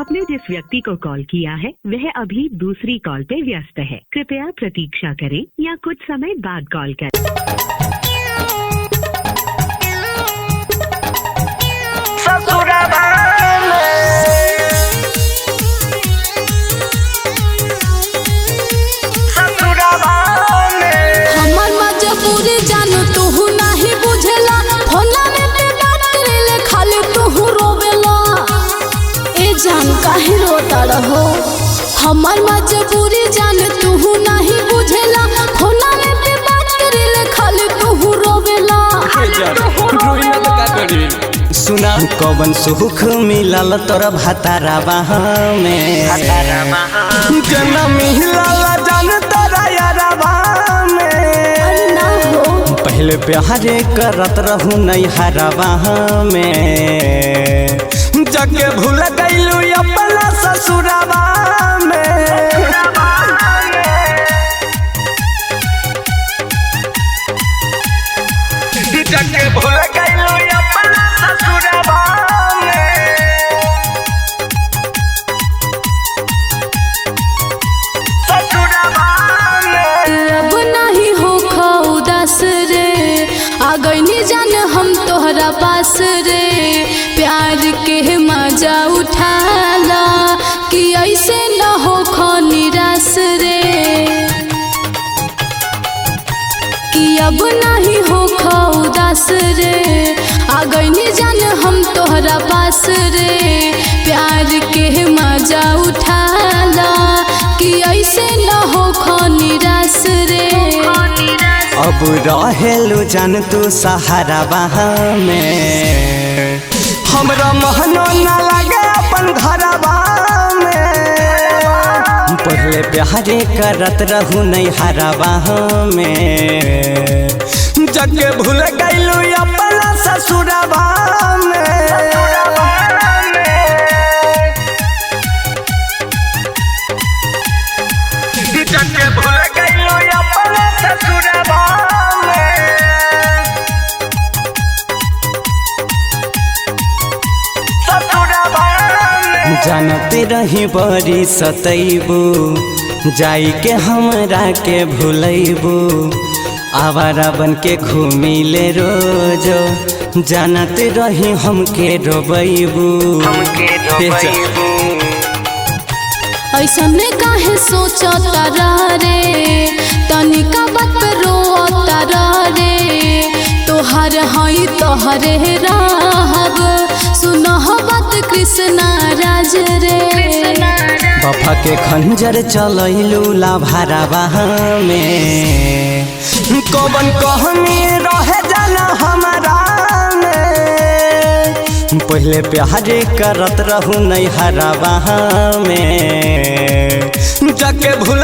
आपने जिस व्यक्ति को कॉल किया है वह अभी दूसरी कॉल पे व्यस्त है। कृपया प्रतीक्षा करें या कुछ समय बाद कॉल करें। जान काहे रोता रहो, हमार मजबूरी जान तू नहीं बुझेला। फोना में पे बात करेले खाली तू रोवेला। सुना कौन सुख मिलल तोर भतारा में, जना मिलल जान तोरा यारबा में। ना हो पहले प्यारे करत रहू नैहरबा में, जगे भूल गईलू अपना ससुरबा में। जगे भूल गईलू अपना ससुरबा में। ससुरबा में अब नहीं हो उदास रे, आ गईनी जान हम तोहरा पास रे। प्यार के मजा उठाला कि ऐसे न हो खो निराश रे, कि अब नहीं हो खो उदास रे। आ गईनी जान हम तोहरा पास रे। प्यार के मजा उठाला कि ऐसे न हो खो निराश रे। अब रहेलू जान तू सहारा में, हमरा महनो न लगे अपन घरबा में। पहले प्यारे करत रहू नैहरबा में, जगे भूल गईलू अपना ससुरबा में। जगे भूल गईलू अपना ससुरबा में। जानते रही बड़ी सतैबू, जाई के हमरा के भूलैबू। आवारा बन के घूमी ले रोजो, जानते रही हमके रोबैबू। ऐसने काहे सोचता रे, तनिका बात रोता रे। तोहर हई तोहरे रहब, सुनह बात कृष्णा राज रे। बफा के खंजर चलैलू लाभारबा में, कौन कहनी रहे जाना हमारा में। पहले प्यारे करत रहू नैहरबा में, जगे भूल